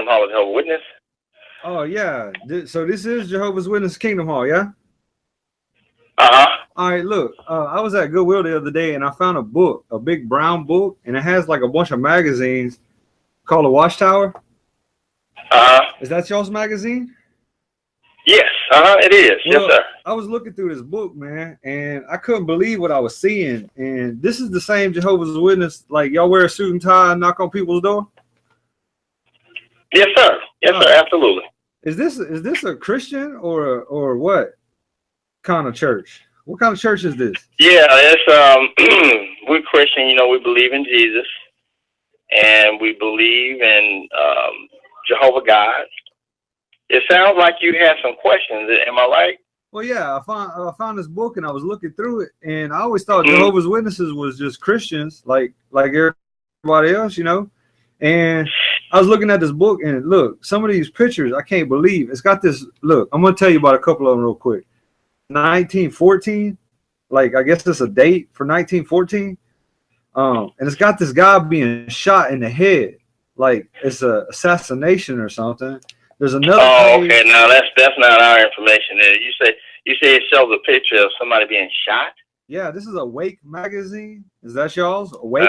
Hall of Jehovah's Witness. Oh yeah. So this is Jehovah's Witness Kingdom Hall, yeah? All right, look, I was at Goodwill the other day and I found a book, a big brown book, and it has like a bunch of magazines called The Watchtower. Is that y'all's magazine? Yes, it is. Well, yes, sir. I was looking through this book, man, and I couldn't believe what I was seeing. And this is the same Jehovah's Witness, like y'all wear a suit and tie and knock on people's door? Yes, sir. Yes, sir. Absolutely. Is this a Christian or what kind of church? What kind of church is this? Yeah, it's we're Christian. You know, we believe in Jesus, and we believe in Jehovah God. It sounds like you have some questions. Am I right? Well, yeah, I found this book and I was looking through it, and I always thought Jehovah's Witnesses was just Christians, like everybody else, you know. And I was looking at this book, and look, some of these pictures I can't believe. It's got this. Look, I'm gonna tell you about a couple of them real quick. 1914, like I guess it's a date for 1914. And it's got this guy being shot in the head, like it's a assassination or something. There's another. Oh, page. Okay. No, that's not our information. There. You say it shows a picture of somebody being shot. Yeah, this is Awake magazine. Is that y'all's Awake?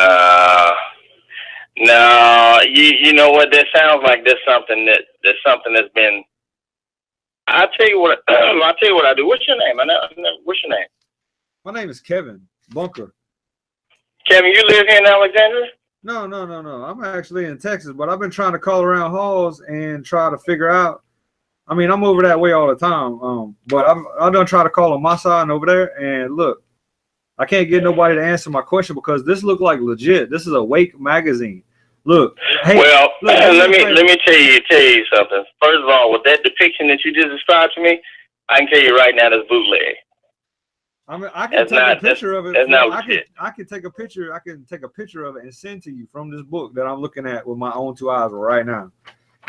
No, you know what? That sounds like there's something that's been. I'll tell you what I do. What's your name? What's your name? My name is Kevin Bunker. Kevin, you live here in Alexandria? No. I'm actually in Texas, but I've been trying to call around halls and try to figure out. I mean, I'm over that way all the time. But I've done try to call on my side and over there, and look, I can't get nobody to answer my question because this look like legit. This is Awake magazine. Look, hey, well, look, let me tell you something. First of all, with that depiction that you just described to me, I can tell you right now that's bootleg. I mean, I can take a picture of it. I can take a picture. I can take a picture of it and send to you from this book that I'm looking at with my own two eyes right now.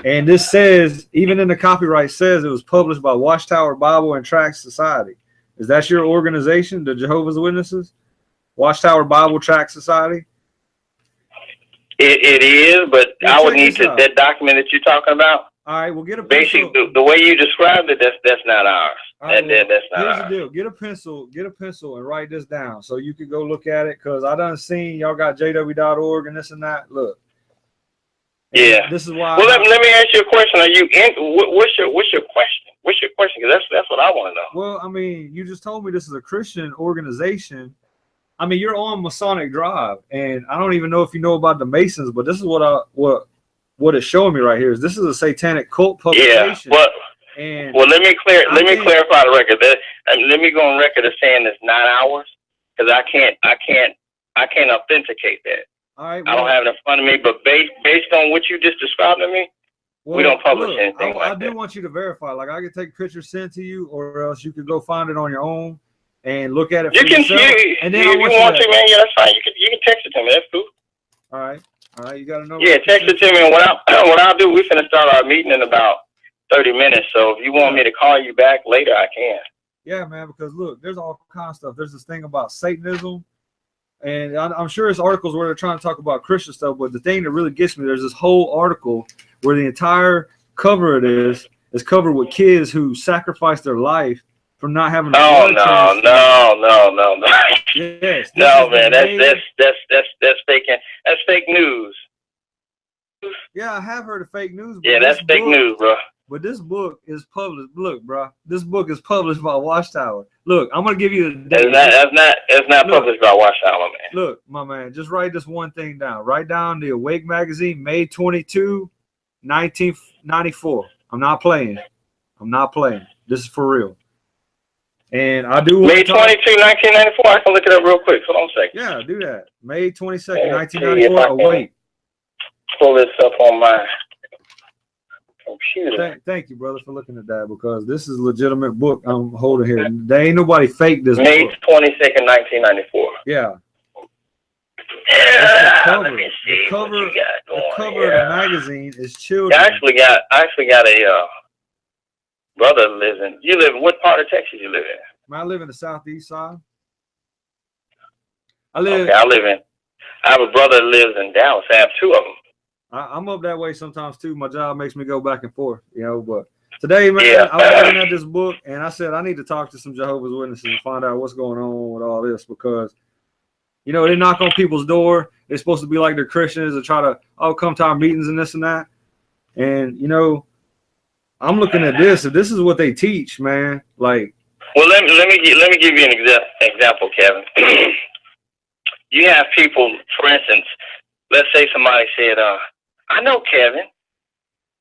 And this says, even in the copyright says it was published by Watchtower Bible and Tract Society. Is that your organization, the Jehovah's Witnesses? Watchtower Bible Tract Society? It is, but I would need that document that you're talking about. All right, we'll get a pencil. Basically, the way you described it, that's not ours. Right, that's not here's ours. The deal. Get a pencil and write this down so you can go look at it, because I done seen y'all got jw.org and this and that. Look. Yeah. This is why. Well, let me ask you a question. Are you in? What's your question? What's your question? Because that's what I want to know. Well, I mean, you just told me this is a Christian organization. I mean, you're on Masonic Drive, and I don't even know if you know about the Masons, but this is what it's showing me right here. Is this is a satanic cult publication? Yeah. Well, let me clarify the record. Let me go on record as saying it's not ours, because I can't authenticate that. All right. I don't have it in front of me, but based on what you just described to me, we don't publish anything like that. I do want you to verify. Like, I could take pictures sent to you, or else you could go find it on your own and look at it for yourself. And then if you want to, man, yeah, that's fine. You can text it to me. That's cool. All right. You got to know. Yeah, text it to me. And what I'll do, we're finna start our meeting in about 30 minutes. So if you want me to call you back later, I can. Yeah, man. Because look, there's all kinds of stuff. There's this thing about Satanism, and I'm sure it's articles where they're trying to talk about Christian stuff. But the thing that really gets me, there's this whole article where the entire cover of this is covered with kids who sacrificed their life for not having. No. Yes. No, man. That's faking. That's fake news. Yeah, I have heard of fake news. Yeah, that's fake news, bro. But this book is published. Look, bro, this book is published by Watchtower. Look, I'm gonna give you the date. It's not published by Watchtower, man. Look, my man, just write this one thing down. Write down the Awake magazine, May 22, 1994. I'm not playing. This is for real. And I do. May 22, 1994. I can look it up real quick. Hold on a second. Yeah, do that. May 22nd, 1994. Awake. Pull this up on my computer. Thank you, brother, for looking at that, because this is a legitimate book I'm holding here. There ain't nobody fake this May book. 22nd, 1994. Yeah. The cover of the magazine is children. I actually got a brother lives in. You live in what part of Texas you live in? I live in the southeast side. I have a brother that lives in Dallas. I have two of them. I'm up that way sometimes too. My job makes me go back and forth, you know. But today, man, I was looking at this book and I said I need to talk to some Jehovah's Witnesses and find out what's going on with all this, because you know they knock on people's door. They're supposed to be like they're Christians and try to come to our meetings and this and that. And you know, I'm looking at this. If this is what they teach, man, like. Well, let me give you an example, Kevin. You have people, for instance, let's say somebody said, I know Kevin,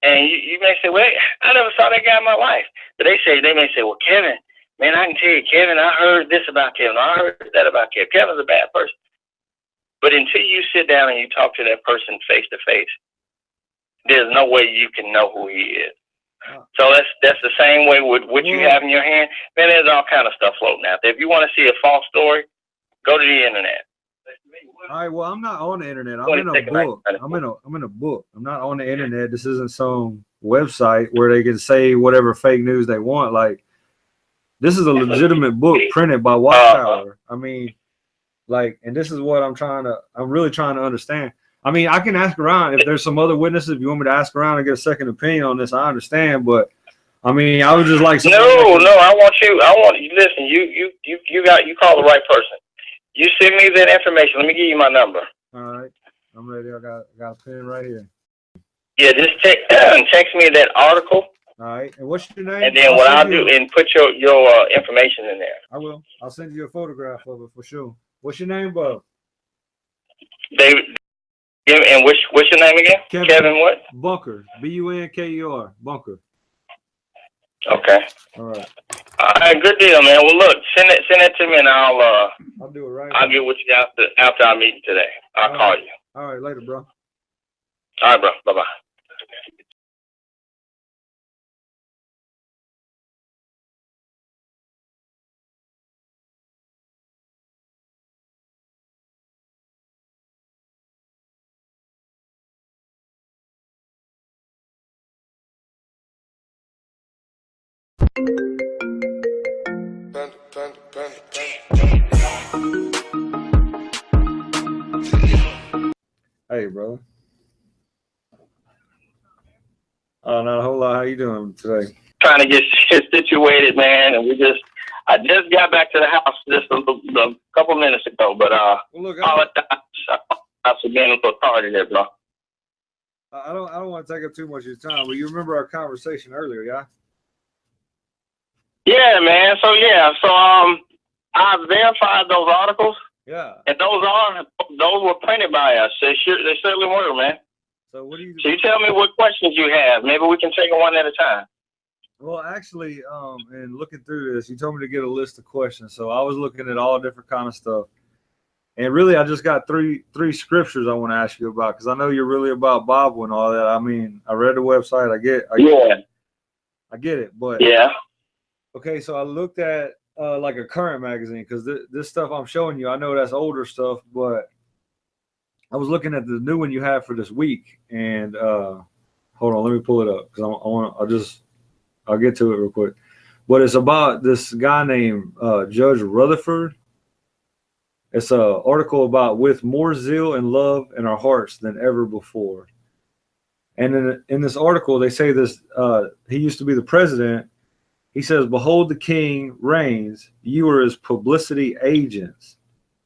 and you may say, well, I never saw that guy in my life. But they may say, well, Kevin, man, I can tell you, Kevin, I heard this about Kevin, I heard that about Kevin. Kevin's a bad person. But until you sit down and you talk to that person face to face, there's no way you can know who he is. So that's the same way with what you have in your hand. Man, there's all kind of stuff floating out there. If you want to see a false story, go to the internet. All right. Well, I'm not on the internet. I'm in a book. I'm in a book. I'm not on the internet. This isn't some website where they can say whatever fake news they want. Like, this is a legitimate book printed by Watchtower. I mean, like, and this is what I'm really trying to understand. I mean, I can ask around if there's some other witnesses. If you want me to ask around and get a second opinion on this, I understand. But I mean, I was just like, no. I want you. Listen, you call the right person. You send me that information. Let me give you my number. All right, I'm ready. I got a pen right here. Yeah, just text me that article. All right, and what's your name? And then I'll do and put your information in there. I will. I'll send you a photograph of it for sure. What's your name, Bob? David. And what's your name again? Kevin what? Bunker. Bunker. Bunker. Okay. All right. All right, good deal, man. Well, look, send that to me, and I'll do it right. I'll get with you after our meeting today. I'll call you. All right, later, bro. All right, bro. Bye-bye. Hey, brother. Not a whole lot. How you doing today? Trying to get situated, man, and I just got back to the house just a couple minutes ago, but well, look, I was being a little tardy there, bro. I don't want to take up too much of your time, but you remember our conversation earlier, yeah? Yeah, man. So I verified those articles. Yeah. And those were printed by us. They certainly were, man. So what do you? So you tell me what questions you have. Maybe we can take them one at a time. Well, actually, in looking through this, you told me to get a list of questions. So I was looking at all different kind of stuff. And really, I just got three scriptures I want to ask you about, because I know you're really about Bible and all that. I mean, I read the website. I get it. But yeah. Okay, so I looked at like a current magazine, because this stuff I'm showing you, I know that's older stuff, but I was looking at the new one you have for this week, and hold on, let me pull it up, because I'll get to it real quick. But it's about this guy named Judge Rutherford. It's an article about with more zeal and love in our hearts than ever before. And in this article, they say this, he used to be the president. He says, behold, the king reigns. You are his publicity agents.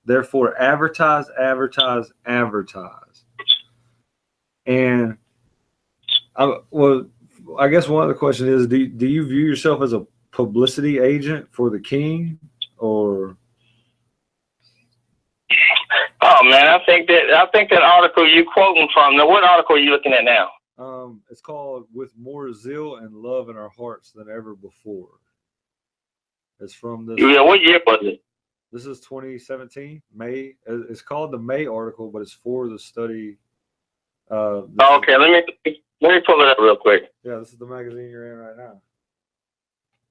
Therefore, advertise, advertise, advertise. And I guess one of the questions is, do you view yourself as a publicity agent for the king, or? Oh man, I think that article you quoting from. Now, what article are you looking at now? It's called "With More Zeal and Love in Our Hearts Than Ever Before." It's from this. Yeah, what year was it? This is 2017, May. It's called the May article, but it's for the study. Okay, let me pull it up real quick. Yeah, this is the magazine you're in right now.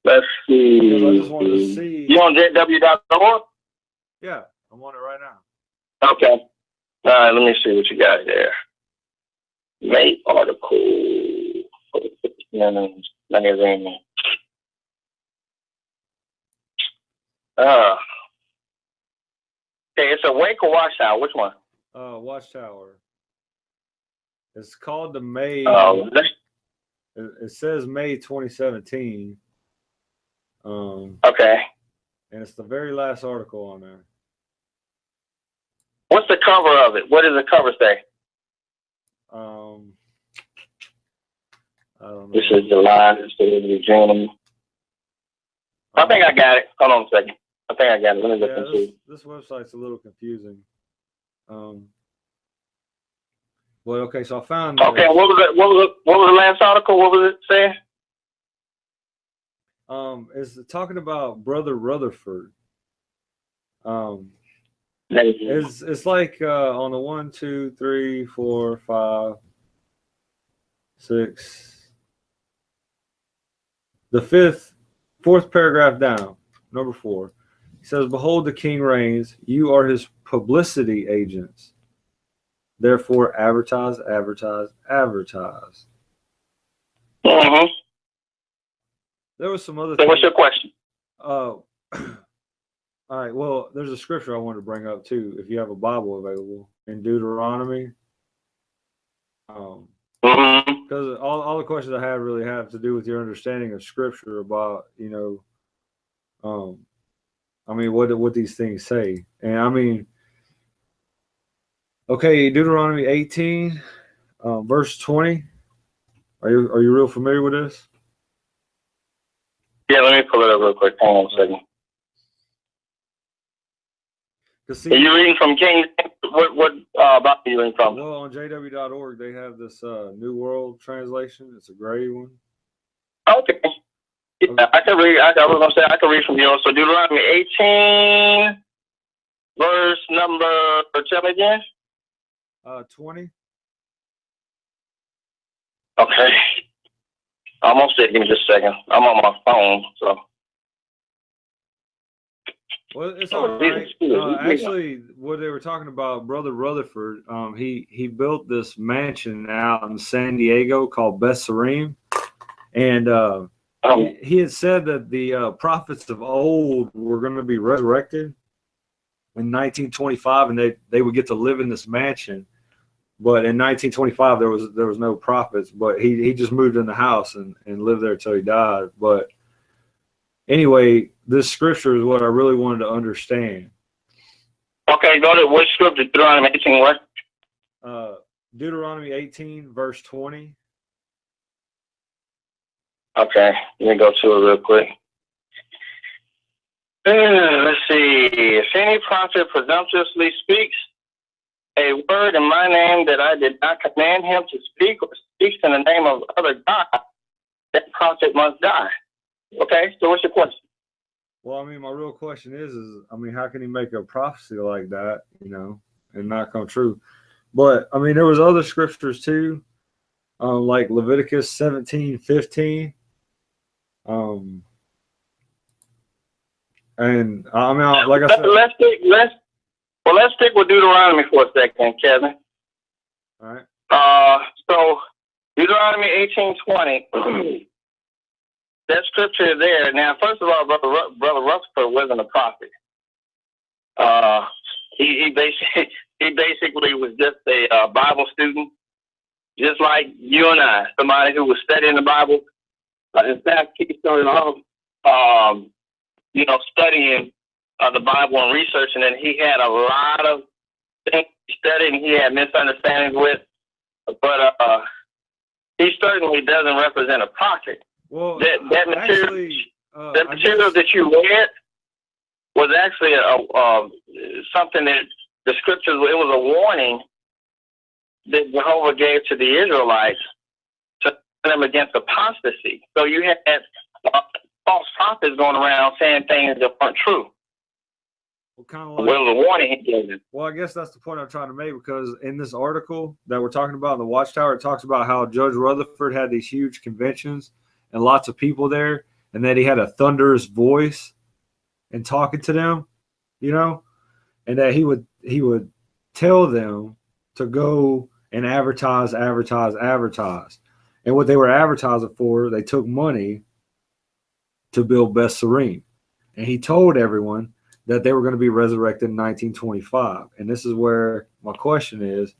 Let's see. Because I just wanted to see. You on JW.org? Yeah, I'm on it right now. Okay. All right, let me see what you got there. May article. Magazine. Okay, it's Awake or Watchtower? Which one? Watchtower. It's called the May. It says May 2017. Okay. And it's the very last article on there. What's the cover of it? What does the cover say? I don't know. This is July. This is June. I think I got it. Hold on a second. I think I got it. Let me look into this website's a little confusing. Well, okay, so I found. Okay, what was the last article? What was it saying? It's talking about Brother Rutherford. It's like on the 1, 2, 3, 4, 5, 6, the fourth paragraph down, number 4. He says, "Behold, the king reigns. You are his publicity agents. Therefore, advertise, advertise, advertise." Mm-hmm. There was some other. So, what's your question? All right. Well, there's a scripture I wanted to bring up too. If you have a Bible available in Deuteronomy, because all the questions I have really have to do with your understanding of Scripture about, I mean, what these things say, and I mean, okay, Deuteronomy 18, verse 20. Are you real familiar with this? Yeah, let me pull it up real quick. Hold on a second. Are you reading from King? What Bible are you reading from? Well, on jw.org, they have this New World Translation. It's a gray one. Okay. Yeah, I can read. I was gonna say I can read from yours. So Deuteronomy 18, verse number. Tell me again. 20. Okay. Almost there. Give me just a second. I'm on my phone, so. Well, it's all right. Actually, what they were talking about, Brother Rutherford, he built this mansion out in San Diego called Bessarim, and he had said that the prophets of old were going to be resurrected in 1925, and they would get to live in this mansion. But in 1925, there was no prophets, but he just moved in the house and lived there till he died. But anyway, this scripture is what I really wanted to understand. Okay, go to which scripture? Deuteronomy 18, what? Deuteronomy 18, verse 20. Okay, let me go to it real quick. Let's see. If any prophet presumptuously speaks a word in my name that I did not command him to speak, or speaks in the name of other God, that prophet must die. Okay, so what's your question? Well, I mean, my real question is I mean, how can he make a prophecy like that, and not come true? But I mean, there was other scriptures too, like Leviticus 17:15. And I mean, like I said, let's stick with Deuteronomy for a second, Kevin. All right. So Deuteronomy 18:20. That scripture there. Now, first of all, Brother Rutherford wasn't a prophet. He basically was just a Bible student, just like you and I. Somebody who was studying the Bible. In fact, he started off, studying the Bible and researching, and he had a lot of things he studied and he had misunderstandings with. But he certainly doesn't represent a prophet. Well, that material that you read was actually something that the scriptures. It was a warning that Jehovah gave to the Israelites to them against apostasy. So you had false prophets going around saying things that weren't true. Well, kind of like, well, the warning he gave them. Well, I guess that's the point I'm trying to make, because in this article that we're talking about in the Watchtower, it talks about how Judge Rutherford had these huge conventions and lots of people there, and that he had a thunderous voice and talking to them, and that he would tell them to go and advertise. And what they were advertising for, they took money to build Bessarim. And he told everyone that they were going to be resurrected in 1925. And this is where my question is,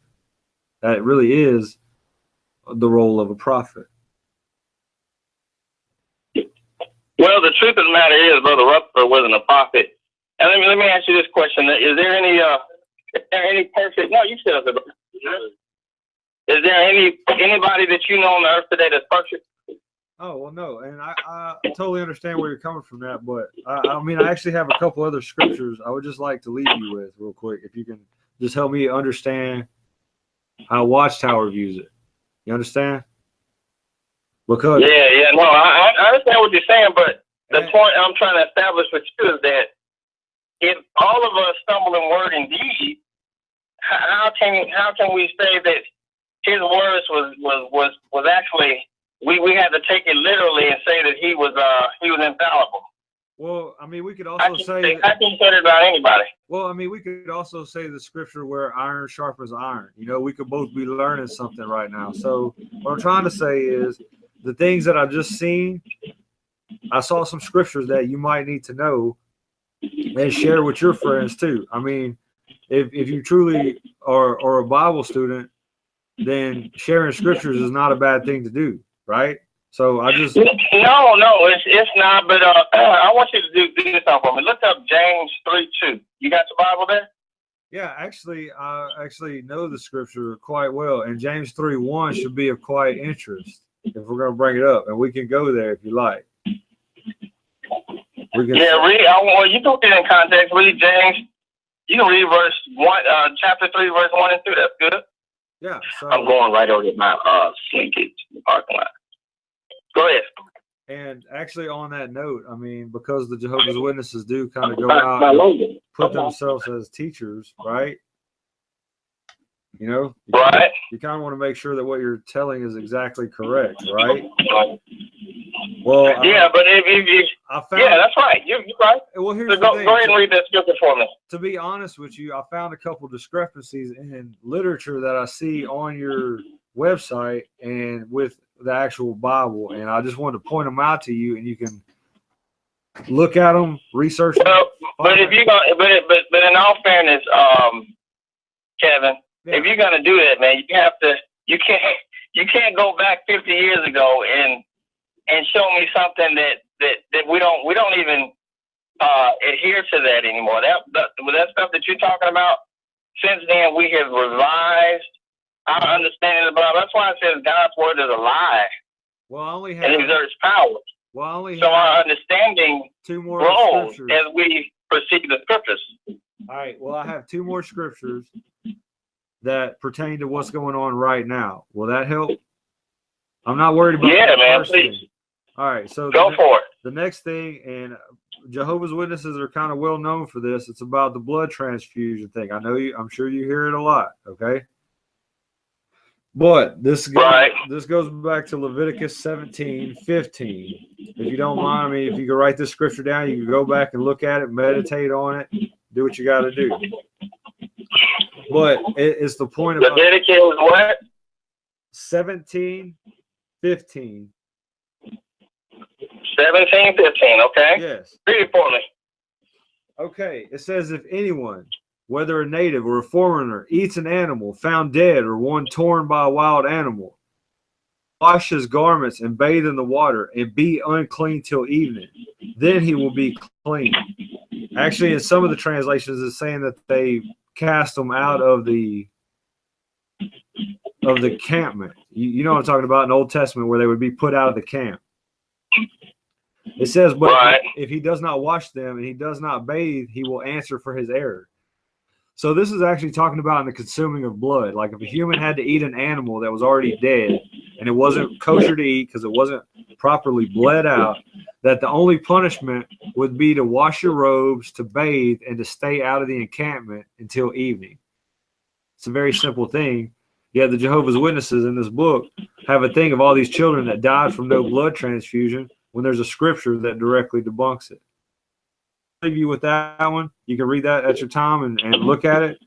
that it really is the role of a prophet? Well, the truth of the matter is, Brother Rutherford wasn't a prophet. And let me ask you this question: is there any perfect? No, you said it. Is there anybody that you know on the earth today that's perfect? Oh, well, no, and I totally understand where you're coming from that, but I mean, I actually have a couple other scriptures I would just like to leave you with real quick, if you can just help me understand how Watchtower views it. You understand? Because no, I understand what you're saying, but the point I'm trying to establish with you is that if all of us stumble in word and deed, how can we say that his words was actually we had to take it literally and say that he was infallible? Well, I mean, we could also say I can say it about anybody. Well, I mean, we could also say the scripture where iron sharpens iron. You know, we could both be learning something right now. So what I'm trying to say is the things that I've just seen, I saw some scriptures that you might need to know and share with your friends too. I mean, if you truly are a Bible student, then sharing scriptures is not a bad thing to do, right? So I just no, it's not. But I want you to do this for me. Look up James 3:2. You got your Bible there? Yeah, actually, I actually know the scripture quite well, and James 3:1 should be of quite interest if we're going to bring it up, and we can go there if you like. Read. Well, you can get in context. Read James. You can read verse 1, chapter 3, verse 1 and 2. That's good. Yeah. So I'm going right over my slinkage in the parking lot. Go ahead. And actually, on that note, I mean, because the Jehovah's Witnesses do kind of go out and put themselves as teachers, right? You know, you kind of want to make sure that what you're telling is exactly correct, right? Well, but if that's right. You're right. Well, here's so go ahead and read that scripture for me. To be honest with you, I found a couple discrepancies in literature that I see on your website and with the actual Bible, and I just wanted to point them out to you, and you can look at them, research them. But if you're gonna, but in all fairness, Kevin, if you're gonna do that, man, you can't go back 50 years ago and show me something that we don't even adhere to that anymore. That stuff that you're talking about. Since then, we have revised our understanding of the Bible. That's why it says God's word is alive. Well, I only have, and exerts power. Well, I only so have our understanding two more grows scriptures as we proceed the scriptures. All right. Well, I have two more scriptures that pertain to what's going on right now. Will that help? I'm not worried about that. Yeah, man, please. Thing. All right. So go for it. The next thing, and Jehovah's Witnesses are kind of well known for this. It's about the blood transfusion thing. I'm sure you hear it a lot. Okay. But this goes back to Leviticus 17:15. If you don't mind, I mean, if you can write this scripture down, you can go back and look at it, meditate on it, do what you got to do. But it's the point about Leviticus what? 17:15. 17:15. Okay. Yes. Read it for me. Okay. It says, if anyone, whether a native or a foreigner, eats an animal found dead or one torn by a wild animal, wash his garments and bathe in the water and be unclean till evening, then he will be clean. Actually, in some of the translations, it's saying that they cast them out of the campment. You know what I'm talking about in the Old Testament, where they would be put out of the camp. It says, but if he does not wash them and he does not bathe, he will answer for his error. So this is actually talking about in the consuming of blood. Like if a human had to eat an animal that was already dead and it wasn't kosher to eat because it wasn't properly bled out, that the only punishment would be to wash your robes, to bathe, and to stay out of the encampment until evening. It's a very simple thing. Yet the Jehovah's Witnesses in this book have a thing of all these children that died from no blood transfusion when there's a scripture that directly debunks it. Leave you with that one. You can read that at your time and look at it.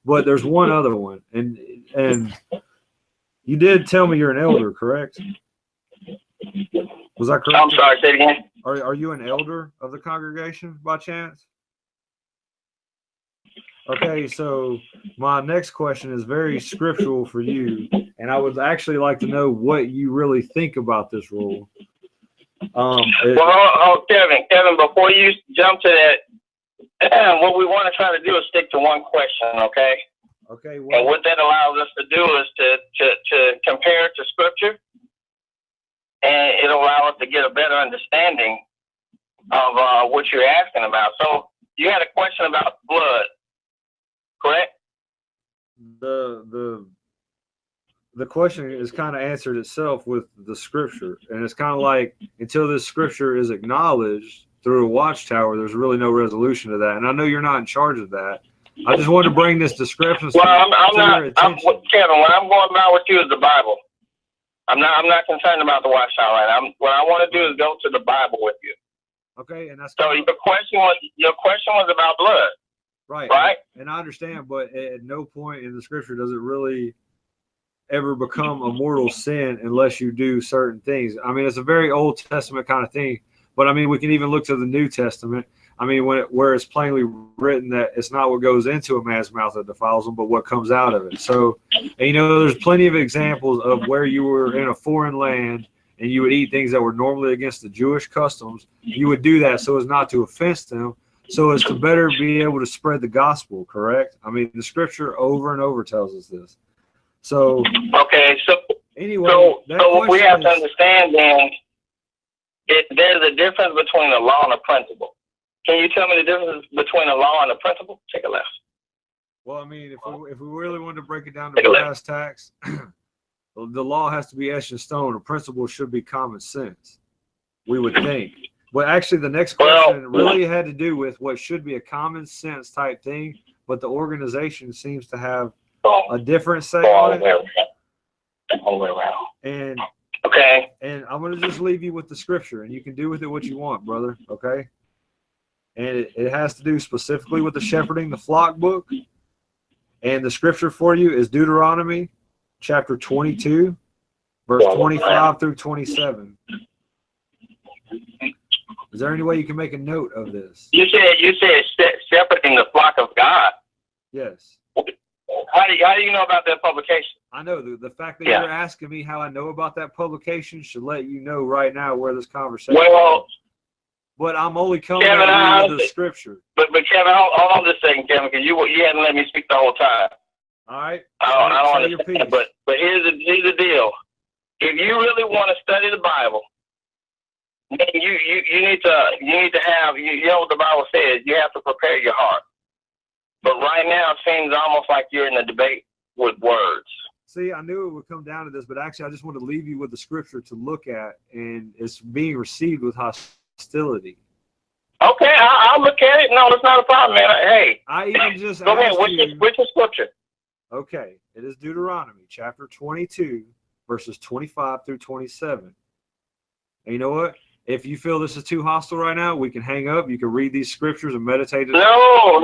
But there's one other one, and you did tell me you're an elder, correct? Was that correct? I'm sorry, say it again. Are you an elder of the congregation by chance? Okay, so my next question is very scriptural for you, and I would actually like to know what you really think about this rule. Kevin, before you jump to that, what we want to try to do is stick to one question, okay? Okay. Well, and what that allows us to do is to compare it to Scripture, and it'll allow us to get a better understanding of what you're asking about. So you had a question about blood, correct? The question is kind of answered itself with the Scripture, and it's kind of like until this Scripture is acknowledged through a watchtower, there's really no resolution to that. And I know you're not in charge of that. I just wanted to bring this discrepancy to your attention. Kevin, what I'm going about with you is the Bible. I'm not concerned about the watchtower. Right? What I want to do is go to the Bible with you. Okay, and that's so your question was about blood. Right. And I understand, but at no point in the Scripture does it really ever become a mortal sin unless you do certain things. I mean, it's a very Old Testament kind of thing, but I mean, we can even look to the New Testament. I mean, where it's plainly written that it's not what goes into a man's mouth that defiles him, but what comes out of it. So, and, there's plenty of examples of where you were in a foreign land and you would eat things that were normally against the Jewish customs. You would do that so as not to offense them, so as to better be able to spread the gospel, correct? I mean, the Scripture over and over tells us this. So okay, so anyway, so what we have to understand then, there's a difference between a law and a principle. Can you tell me the difference between a law and a principle? Take a left. Well, I mean, if we really wanted to break it down to brass tacks, the law has to be etched in stone. A principle should be common sense, we would think. But actually, the next question really had to do with what should be a common sense type thing, but the organization seems to have a different say on it. All the way around. And okay. And I'm gonna just leave you with the Scripture, and you can do with it what you want, brother. Okay. And it has to do specifically with the shepherding the flock book. And the Scripture for you is Deuteronomy chapter 22, verse 25 through 27. Is there any way you can make a note of this? You said shepherding the flock of God. Yes. How do you know about that publication? I know the fact that you're asking me how I know about that publication should let you know right now where this conversation is. But I'm only coming at you with the Scripture. But Kevin, hold on just a second, Kevin, because you hadn't let me speak the whole time. All right. I don't understand. But here's the deal. If you really want to study the Bible, then you need to have you know what the Bible says. You have to prepare your heart. But right now, it seems almost like you're in a debate with words. See, I knew it would come down to this, but actually, I just want to leave you with the Scripture to look at, and it's being received with hostility. Okay, I'll look at it. No, it's not a problem, man. Hey, I even just go ahead. Which is Scripture? Okay, it is Deuteronomy chapter 22, verses 25 through 27. And you know what? If you feel this is too hostile right now, we can hang up. You can read these Scriptures and meditate. No, I don't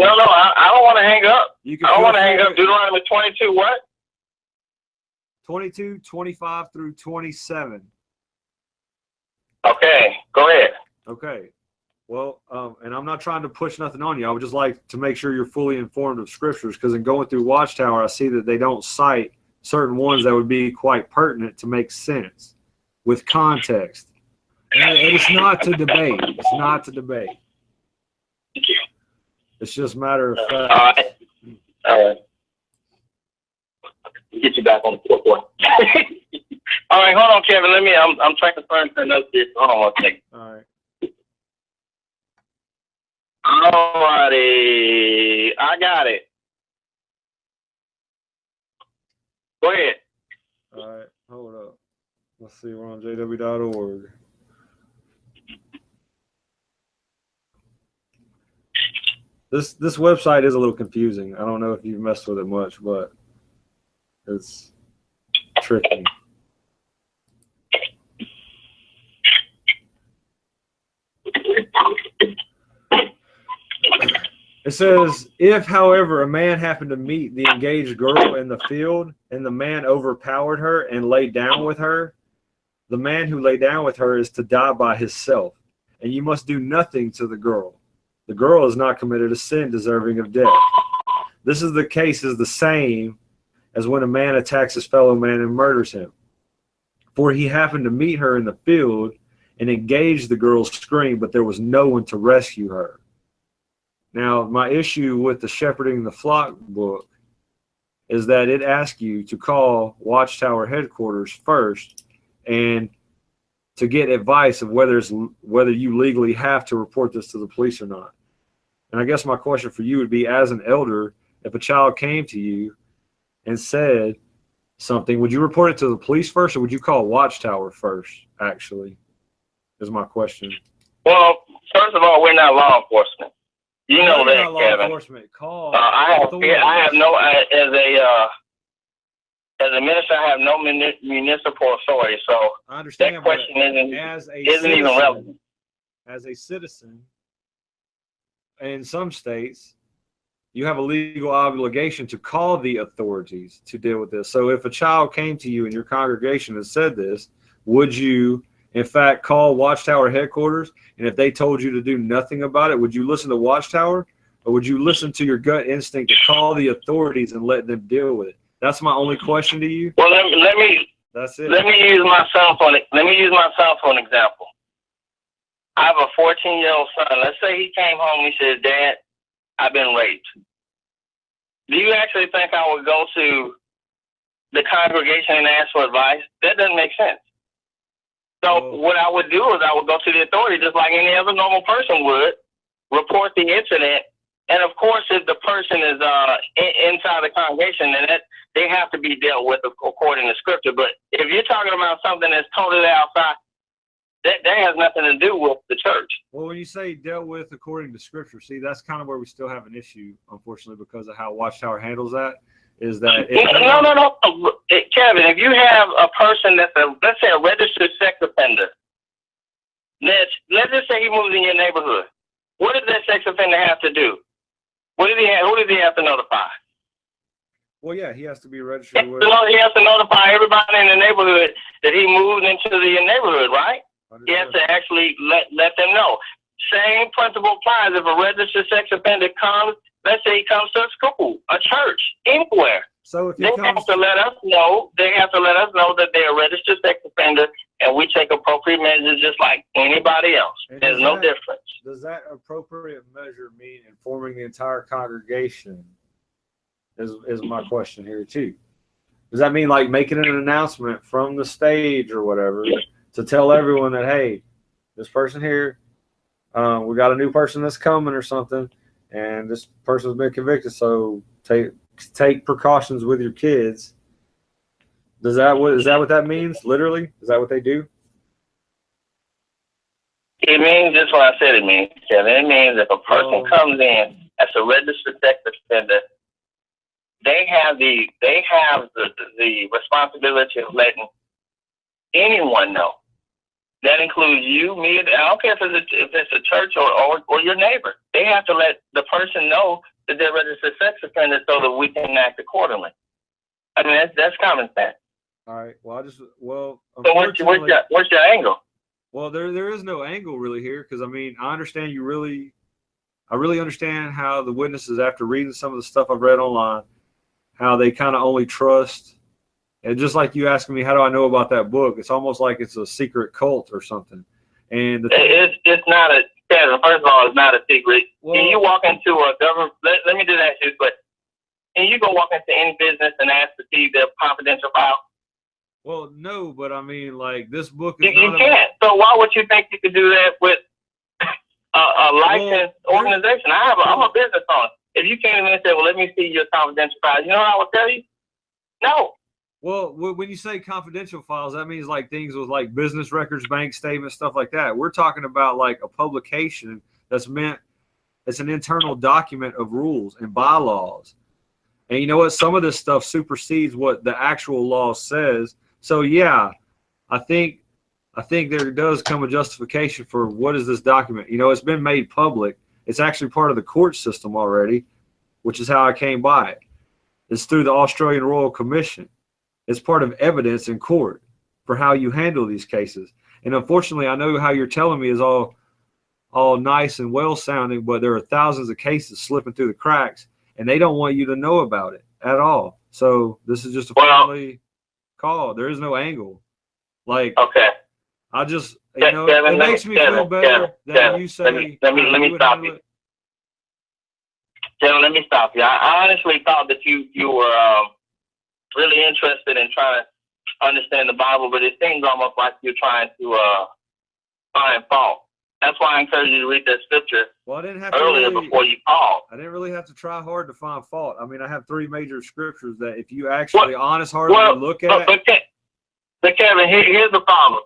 want to hang up. I don't want to hang up. Deuteronomy 22, what? 22, 25 through 27. Okay, go ahead. Okay. Well, and I'm not trying to push nothing on you. I would just like to make sure you're fully informed of Scriptures, because in going through Watchtower, I see that they don't cite certain ones that would be quite pertinent to make sense with context. And it's not to debate. It's not to debate. Thank you. It's just matter of fact. All right. Get you back on the floor. All right, hold on, Kevin. I'm trying to find the notes here. Hold on one second. All right. All righty. I got it. Go ahead. All right. Hold up. Let's see. We're on jw.org. This website is a little confusing. I don't know if you've messed with it much, but it's tricky. It says, if, however, a man happened to meet the engaged girl in the field and the man overpowered her and lay down with her, the man who lay down with her is to die by himself, and you must do nothing to the girl. The girl has not committed a sin deserving of death. This is the case is the same as when a man attacks his fellow man and murders him. For he happened to meet her in the field and engaged the girl's scream, but there was no one to rescue her. Now, my issue with the Shepherding the Flock book is that it asks you to call Watchtower headquarters first and to get advice of whether you legally have to report this to the police or not. And I guess my question for you would be, as an elder, if a child came to you and said something, would you report it to the police first, or would you call Watchtower first, actually, is my question. Well, first of all, we're not law enforcement. You know that, law Kevin. Enforcement. Call I have no, as a minister, I have no municipal authority, so I understand, that question isn't even relevant. As a citizen, in some states, you have a legal obligation to call the authorities to deal with this. So if a child came to you in your congregation and said this, would you, in fact, call Watchtower headquarters? And if they told you to do nothing about it, would you listen to Watchtower? Or would you listen to your gut instinct to call the authorities and let them deal with it? That's my only question to you. Well, That's it. Let me use myself for an example. I have a 14-year-old son. Let's say he came home and he said, "Dad, I've been raped." Do you actually think I would go to the congregation and ask for advice? That doesn't make sense. So what I would do is I would go to the authority just like any other normal person would, report the incident, and of course if the person is inside the congregation, then they have to be dealt with according to Scripture. But if you're talking about something that's totally outside, that has nothing to do with the church. Well, when you say dealt with according to Scripture, see, that's kind of where we still have an issue, unfortunately, because of how Watchtower handles that. Is that no, Kevin, if you have a person that's let's say a registered sex offender, let's just say he moves in your neighborhood. What does that sex offender have to do? Who does he have to notify? Well, yeah, he has to be registered. He has to notify everybody in the neighborhood that he moved into the neighborhood, right? He has to actually let them know. Same principle applies if a registered sex offender comes. Let's say he comes to a school, a church, anywhere. So if they have to let us know. They have to let us know that they're a registered sex offender, and we take appropriate measures just like anybody else. There's no difference. Does that appropriate measure mean informing the entire congregation? Is my question here too. Does that mean like making an announcement from the stage or whatever to tell everyone that, hey, this person here, we got a new person that's coming or something, and this person's been convicted, so take precautions with your kids? Is that what that means? Literally, is that what they do? It means just what I said it means, Kevin. It means if a person comes in as a registered sex offender, they have the responsibility of letting anyone know. That includes you, me. I don't care if it's a church or your neighbor. They have to let the person know that they're registered sex offender so that we can act accordingly. I mean, that's common sense. All right. Well, so what's your angle? Well, there is no angle really here, because I mean, I understand I really understand how the witnesses, after reading some of the stuff I've read online, how they kind of only trust. And just like you asking me, how do I know about that book? It's almost like it's a secret cult or something. And it's not a. First of all, it's not a secret. Well, can you walk into a government? Let me just ask you, but can you go walk into any business and ask to see their confidential file? Well, no, but I mean, like, this book is you can't. So why would you think you could do that with a licensed organization? I'm a business owner. If you came in and said, "Well, let me see your confidential file," you know what I would tell you? No. Well, when you say confidential files, that means like things with like business records, bank statements, stuff like that. We're talking about like a publication it's an internal document of rules and bylaws. And you know what? Some of this stuff supersedes what the actual law says. So yeah, I think there does come a justification for what is this document. You know, it's been made public. It's actually part of the court system already, which is how I came by it. It's through the Australian Royal Commission. It's part of evidence in court for how you handle these cases. And unfortunately, I know how you're telling me is all nice and well sounding, but there are thousands of cases slipping through the cracks. and they don't want you to know about it at all. So this is just a friendly call. There is no angle. Like, okay. I just, Kevin, it makes me feel better that you say. Let me stop you. Kevin, let me stop you. I honestly thought that you were really interested in trying to understand the Bible, but it seems almost like you're trying to find fault. That's why I encourage you to read that scripture earlier before you call. I didn't really have to try hard to find fault. I mean, I have 3 major scriptures that if you actually honest-heartedly look at. But Kevin, here's the problem.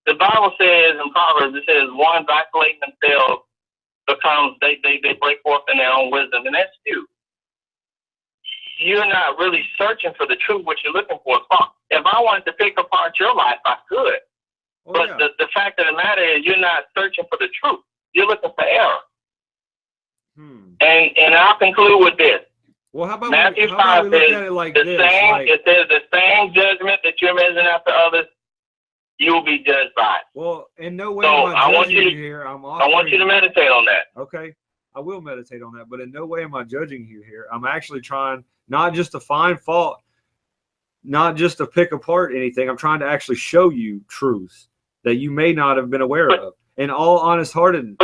The Bible says in Proverbs, it says, one vacillating themselves becomes, they break forth in their own wisdom, and that's you. You're not really searching for the truth. What you're looking for is fault. If I wanted to pick apart your life, I could. But the fact of the matter is you're not searching for the truth. You're looking for error. And I'll conclude with this. Well, how about Matthew 5 says it says the same judgment that you're measuring after others, you will be judged by it. Well, in no way am I judging you here. I want you to meditate on that. Okay, I will meditate on that. But in no way am I judging you here. I'm actually trying not just to find fault, not just to pick apart anything. I'm trying to actually show you truths that you may not have been aware of. In all honest-heartedness.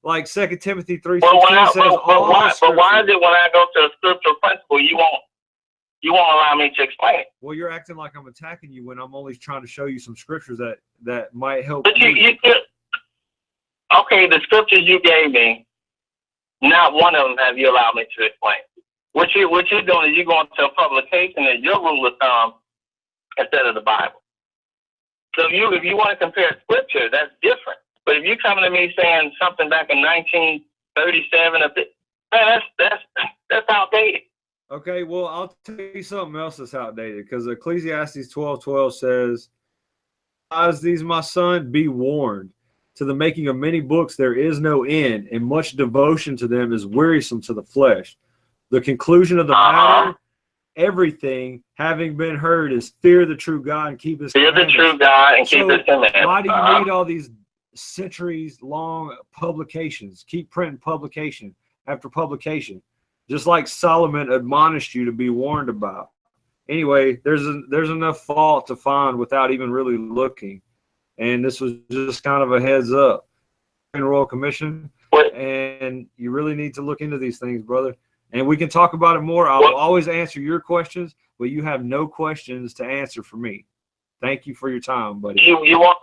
Like 2 Timothy 3:16 says, but why is it when I go to a scriptural principle, you won't allow me to explain it? Well, you're acting like I'm attacking you when I'm only trying to show you some scriptures that might help. But okay, the scriptures you gave me, not one of them have you allowed me to explain. What you're doing is you're going to a publication as your rule of thumb instead of the Bible. So if you want to compare scripture, that's different. But if you're coming to me saying something back in 1937, that's outdated. Okay, well, I'll tell you something else that's outdated, because Ecclesiastes 12:12 says, "As these, my son, be warned. To the making of many books there is no end, and much devotion to them is wearisome to the flesh. The conclusion of the matter, everything having been heard, is fear the true God and keep his commandments." Fear the true God and keep his commandments. Why do you need all these centuries-long publications? Keep printing publication after publication, just like Solomon admonished you to be warned about. Anyway, there's enough fault to find without even really looking, and this was just kind of a heads up in Royal Commission. And you really need to look into these things, brother. And we can talk about it more. I will always answer your questions, but you have no questions to answer for me. Thank you for your time, buddy. You want